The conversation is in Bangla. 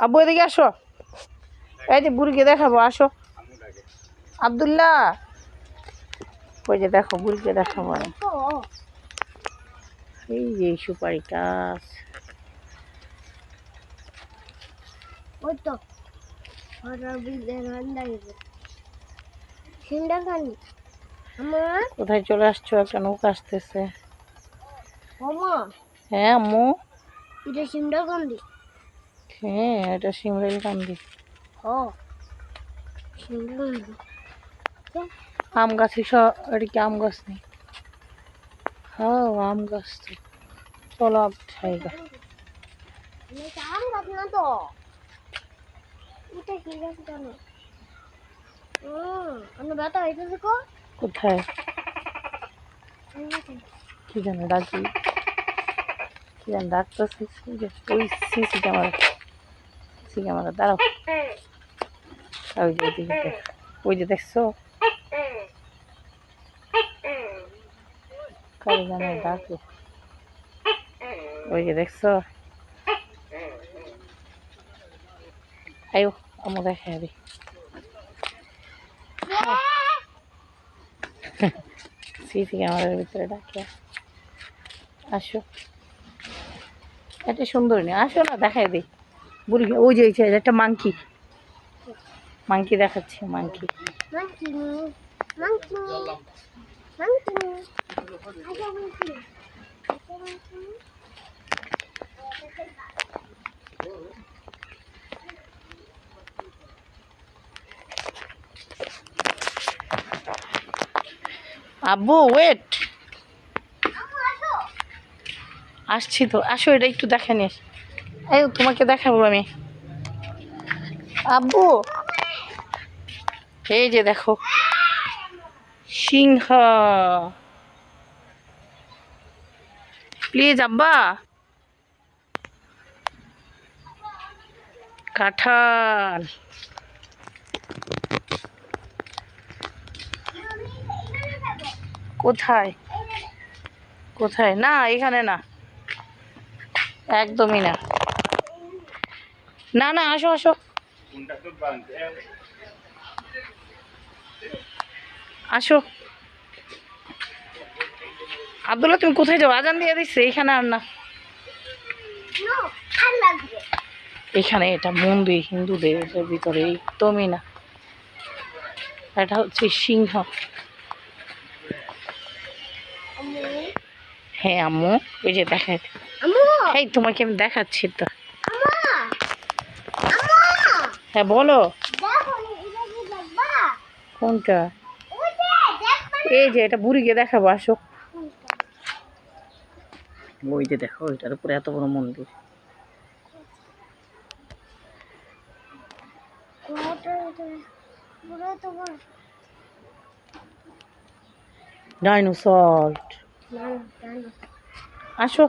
আব্বু এদিকে আসো, এই যে বুড়িকে দেখাবো, আসো আব্দুল্লাহ, ওই যে দেখো বুড়িকে দেখাবো। এই যে সুপারি গাছ, কোথায় চলে আসছো? একটা নৌকা আসতেছে। হ্যাঁ আম্মু, হ্যাঁ এটা শিমরেল কান্দি। আম গাছ, এটা কি আম গাছ নেই? হ্যাঁ আম গাছ তো। চলো জায়গা কোথায় কি জানো ডাকি, কি জানো ডাকতেছে। ওই সিসি ক্যামেরা, সিসি ক্যামেরা দাঁড়াও। ওই যে ওইদিকে দেখ, ওই যে দেখছো কারো জানো ডাকে, ওই যে দেখছো। আয়ো আমি দেখাই দিই। সিসি ক্যামেরার ভিতরে ডাকে, আসো এটা সুন্দর নেই, আসো না দেখাই দিই বুড়ি। ওই যে একটা মাংকি, মাংকি দেখাচ্ছি, মাংকি। আব্বু ওয়েট, আসছি তো, আসো এটা একটু দেখে নিস। এই তোমাকে দেখাবো আমি আব্বু। এই যে দেখো সিংহ, প্লিজ আব্বা। কাঁঠাল, কোথায় কোথায়? না এখানে না, একদমই না। না না আসো আসো, আসো আব্দুল্লাহ, তুমি কোথায় যাও? আজান দিয়ে দিচ্ছে, এখানে আর না, এখানে এটা মন্দির হিন্দুদের, এটার ভিতরে একদমই না। এটা হচ্ছে সিংহ। হ্যাঁ আম্মু, ওই যে দেখাই, এই তোমাকে আমি দেখাচ্ছি তো। হ্যাঁ বলো, কোনটা? এই যে এটা বুড়িকে দেখাবো, আসো। ওই যে দেখো, এটার উপরে এত বড় মন্দির। ডাইনোসর, আসো।